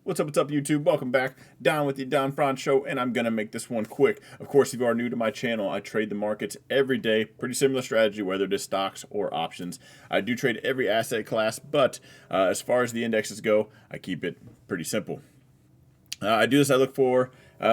What's up, YouTube? Welcome back. Don with the Don Franz Show, and I'm going to make this one quick. Of course, if you are new to my channel, I trade the markets every day. Pretty similar strategy, whether it is stocks or options. I do trade every asset class, but as far as the indexes go, I keep it pretty simple. I do this, I look for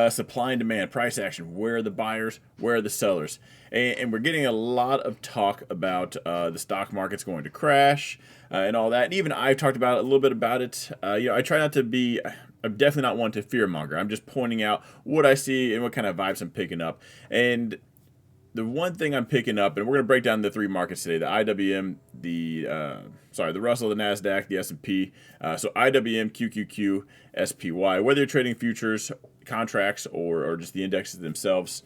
supply and demand, price action. Where are the buyers? Where are the sellers? And we're getting a lot of talk about the stock market's going to crash and all that. And even I've talked about a little bit about it. I try not to be, I'm definitely not one to fearmonger. I'm just pointing out what I see and what kind of vibes I'm picking up. And the one thing I'm picking up, and we're going to break down the three markets today, the IWM, the Russel, the Nasdaq, the S&P. So IWM, QQQ, SPY. Whether you're trading futures, contracts, or just the indexes themselves,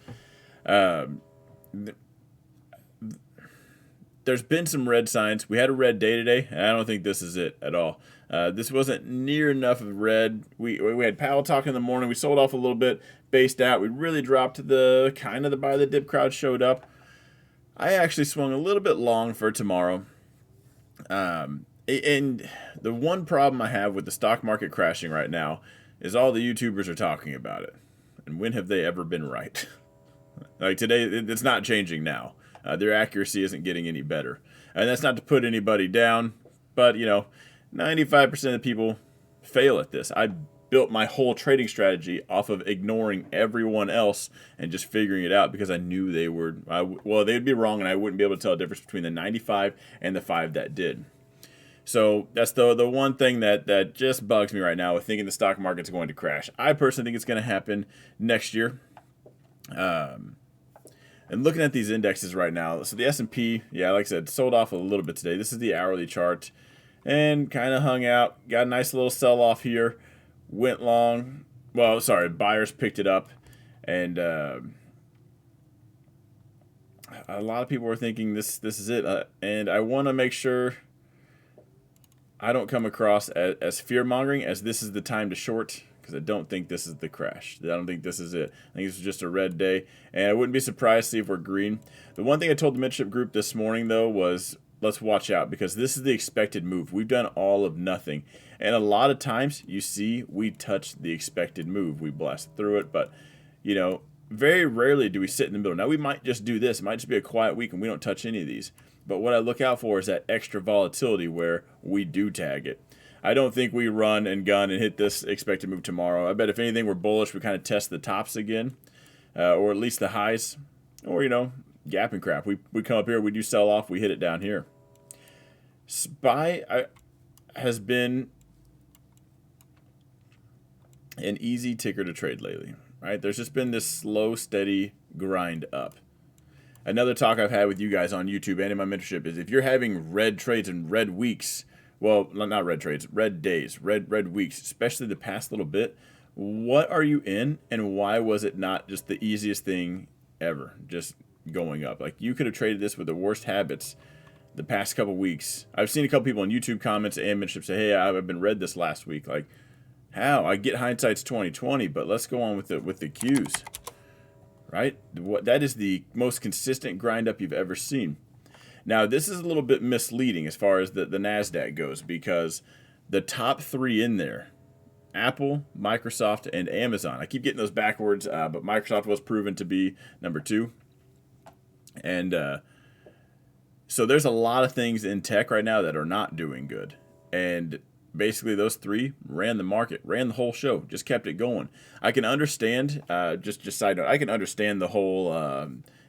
there's been some red signs. We had a red day today, and I don't think this is it at all. This wasn't near enough of red. We had Powell talk in the morning. We sold off a little bit, based out. We really dropped the buy the dip crowd showed up. I actually swung a little bit long for tomorrow. And the one problem I have with the stock market crashing right now is all the YouTubers are talking about it. And when have they ever been right? Like today, it's not changing now. Their accuracy isn't getting any better. And that's not to put anybody down, but 95% of the people fail at this. I built my whole trading strategy off of ignoring everyone else and just figuring it out because I knew they would be wrong, and I wouldn't be able to tell the difference between the 95 and the 5 that did. So that's the one thing that just bugs me right now with thinking the stock market's going to crash. I personally think it's going to happen next year. And looking at these indexes right now, so the S&P, yeah, like I said, sold off a little bit today. This is the hourly chart, and kind of hung out. Got a nice little sell-off here. Went long. Well, sorry, buyers picked it up, and a lot of people were thinking this is it. And I want to make sure I don't come across as fear-mongering, as this is the time to short, because I don't think this is the crash. I don't think this is it. I think this is just a red day, and I wouldn't be surprised to see if we're green. The one thing I told the Mentorship group this morning, though, was let's watch out, because this is the expected move. We've done all of nothing, and a lot of times you see we touch the expected move. We blast through it, but very rarely do we sit in the middle. Now, we might just do this. It might just be a quiet week, and we don't touch any of these. But what I look out for is that extra volatility where we do tag it. I don't think we run and gun and hit this expected move tomorrow. I bet if anything, we're bullish. We kind of test the tops again, or at least the highs, or, gap and crap. We come up here, we do sell off, we hit it down here. SPY has been an easy ticker to trade lately, right? There's just been this slow, steady grind up. Another talk I've had with you guys on YouTube and in my mentorship is if you're having red trades and red weeks, well, not red trades, red days, red weeks, especially the past little bit, what are you in, and why was it not just the easiest thing ever, just going up? Like, you could have traded this with the worst habits the past couple weeks. I've seen a couple people in YouTube comments and mentorship say, hey, I've been read this last week. Like, how? I get hindsight's 2020, but let's go on with the Qs, right? That is the most consistent grind up you've ever seen. Now, this is a little bit misleading as far as the Nasdaq goes, because the top three in there, Apple, Microsoft, and Amazon. I keep getting those backwards, but Microsoft was proven to be number 2. And so there's a lot of things in tech right now that are not doing good. And basically those three ran the market, ran the whole show, just kept it going. I can understand, just side note, I can understand the whole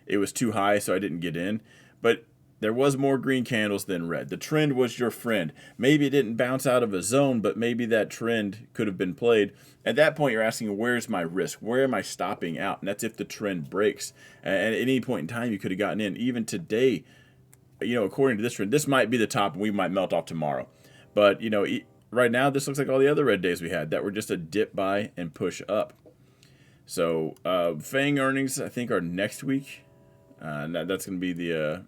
it was too high so I didn't get in. But there was more green candles than red. The trend was your friend. Maybe it didn't bounce out of a zone, but maybe that trend could have been played. At that point, you're asking, where's my risk? Where am I stopping out? And that's if the trend breaks. And at any point in time, you could have gotten in. Even today, according to this trend, this might be the top, and we might melt off tomorrow. But, right now, this looks like all the other red days we had that were just a dip buy and push up. So, FANG earnings, I think, are next week. And that's going to be the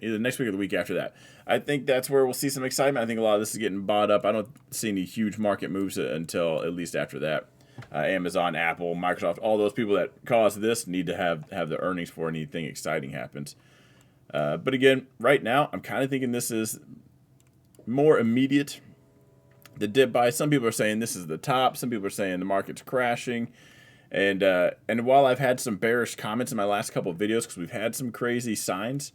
either next week or the week after that. I think that's where we'll see some excitement. I think a lot of this is getting bought up. I don't see any huge market moves until at least after that. Amazon, Apple, Microsoft, all those people that caused this need to have the earnings before anything exciting happens. But again, right now, I'm kind of thinking this is more immediate The dip buy, some people are saying this is the top. Some people are saying the market's crashing. And while I've had some bearish comments in my last couple of videos because we've had some crazy signs,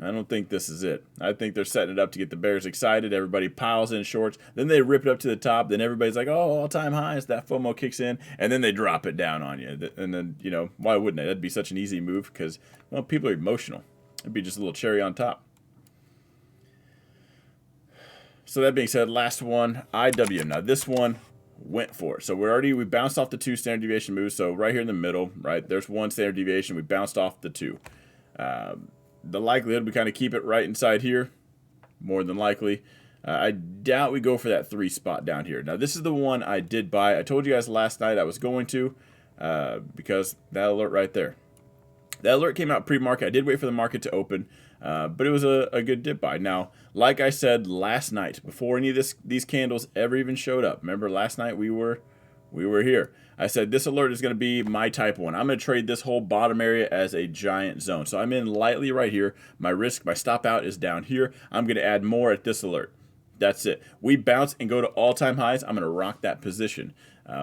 I don't think this is it. I think they're setting it up to get the bears excited. Everybody piles in shorts. Then they rip it up to the top. Then everybody's like, oh, all-time highs. That FOMO kicks in. And then they drop it down on you. And then, you know, why wouldn't they? That'd be such an easy move because, well, people are emotional. It'd be just a little cherry on top. So that being said, last one, IWM. Now this one went for it. So we bounced off the 2 standard deviation moves. So right here in the middle, right, there's 1 standard deviation. We bounced off the 2. The likelihood we kind of keep it right inside here, more than likely. I doubt we go for that 3 spot down here. Now this is the one I did buy. I told you guys last night I was going to because that alert right there. That alert came out pre-market. I did wait for the market to open, but it was a good dip buy. Now, like I said last night, before any of these candles ever even showed up, remember last night we were here. I said this alert is going to be my type 1. I'm going to trade this whole bottom area as a giant zone. So I'm in lightly right here. My risk, my stop out is down here. I'm going to add more at this alert. That's it. We bounce and go to all-time highs. I'm going to rock that position.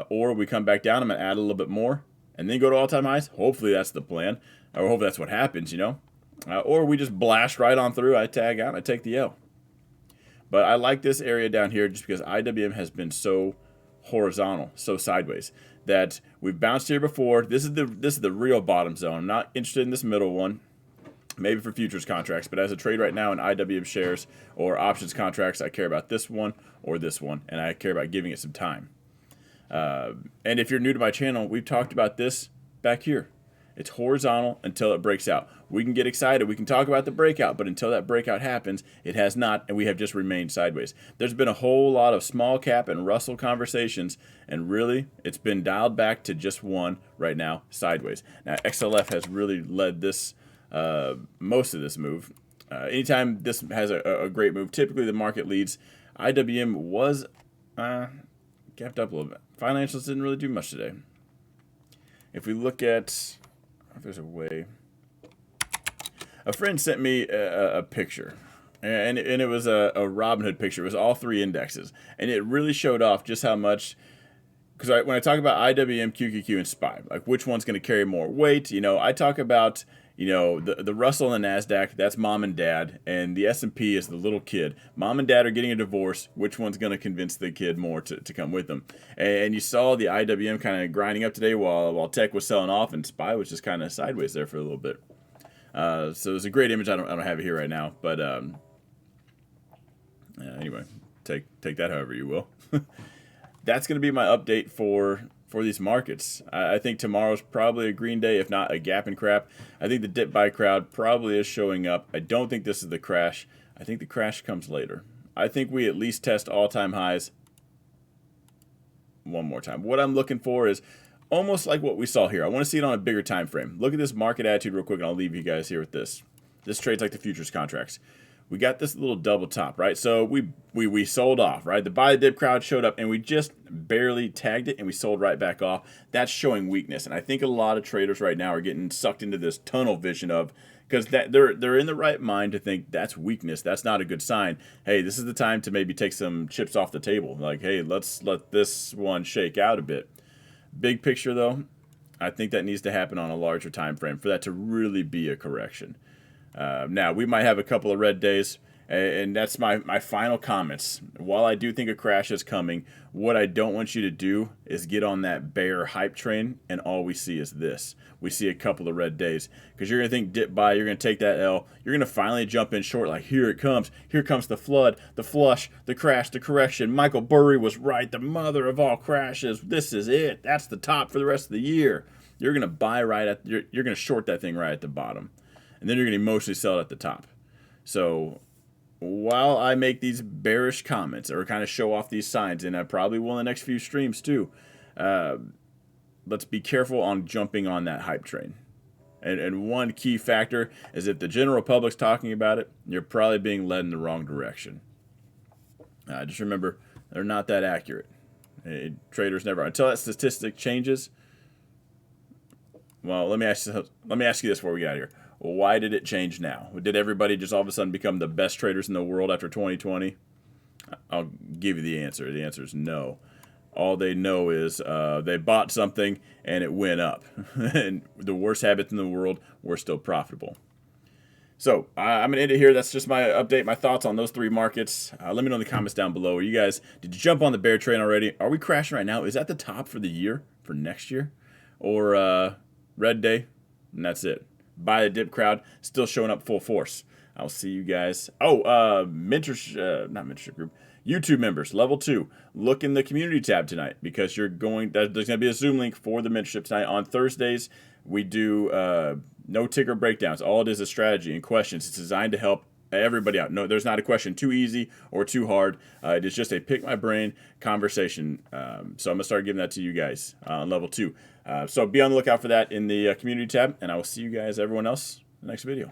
Or we come back down. I'm going to add a little bit more and then go to all-time highs. Hopefully that's the plan. Or hopefully that's what happens, you know. Or we just blast right on through. I tag out and I take the L. But I like this area down here just because IWM has been so horizontal, so sideways, that we've bounced here before. This is the real bottom zone. I'm not interested in this middle one. Maybe for futures contracts, but as a trade right now in IWM shares or options contracts, I care about this one or this one, and I care about giving it some time. And if you're new to my channel, we've talked about this back here. It's horizontal until it breaks out. We can get excited. We can talk about the breakout, but until that breakout happens, it has not, and we have just remained sideways. There's been a whole lot of small cap and Russell conversations, and really, it's been dialed back to just one right now, sideways. Now, XLF has really led this, most of this move. Anytime this has a great move, typically the market leads. IWM was gapped up a little bit. Financials didn't really do much today. If we look at... if there's a way. A friend sent me a picture, and it was a Robinhood picture. It was all 3 indexes, and it really showed off just how much, because when I talk about IWM, QQQ, and SPY, like which one's going to carry more weight, you know, I talk about, you know, the Russell and the Nasdaq, that's mom and dad, and the S&P is the little kid. Mom and dad are getting a divorce. Which one's going to convince the kid more to come with them? And you saw the IWM kind of grinding up today while tech was selling off, and SPY was just kind of sideways there for a little bit. So it's a great image. I don't have it here right now, but anyway, take that however you will. That's going to be my update for these markets. I think tomorrow's probably a green day, if not a gap and crap. I think the dip buy crowd probably is showing up. I don't think this is the crash. I think the crash comes later. I think we at least test all-time highs one more time. What I'm looking for is almost like what we saw here. I want to see it on a bigger time frame. Look at this market attitude real quick, and I'll leave you guys here with this. This trades like the futures contracts. We got this little double top, right? So we sold off, right? The buy the dip crowd showed up, and we just barely tagged it, and we sold right back off. That's showing weakness, and I think a lot of traders right now are getting sucked into this tunnel vision of, because they're in the right mind to think that's weakness. That's not a good sign. Hey, this is the time to maybe take some chips off the table. Like, hey, let's let this one shake out a bit. Big picture, though, I think that needs to happen on a larger time frame for that to really be a correction. Now, we might have a couple of red days, and that's my final comments. While I do think a crash is coming, what I don't want you to do is get on that bear hype train, and all we see is this. We see a couple of red days, because you're going to think dip buy, you're going to take that L, you're going to finally jump in short, like here it comes the flood, the flush, the crash, the correction. Michael Burry was right, the mother of all crashes. This is it. That's the top for the rest of the year. You're going to buy right at, you're going to short that thing right at the bottom. And then you're going to emotionally sell it at the top. So while I make these bearish comments or kind of show off these signs, and I probably will in the next few streams too, let's be careful on jumping on that hype train. And one key factor is if the general public's talking about it, you're probably being led in the wrong direction. Just remember, they're not that accurate. Traders never are. Until that statistic changes. Well, let me ask you this before we get out of here. Why did it change now? Did everybody just all of a sudden become the best traders in the world after 2020? I'll give you the answer. The answer is no. All they know is they bought something and it went up. And the worst habits in the world, we're still profitable. So I'm going to end it here. That's just my update, my thoughts on those three markets. Let me know in the comments down below. Are you guys, did you jump on the bear train already? Are we crashing right now? Is that the top for the year, for next year? Or red day? And that's it. Buy the dip crowd, still showing up full force. I'll see you guys. Oh, not mentorship group. YouTube members, level 2. Look in the community tab tonight because there's going to be a Zoom link for the mentorship tonight. On Thursdays, we do no ticker breakdowns. All it is strategy and questions. It's designed to help everybody out. No, there's not a question too easy or too hard. It is just a pick my brain conversation. So I'm going to start giving that to you guys on level 2. So be on the lookout for that in the community tab, and I will see you guys, everyone else, in the next video.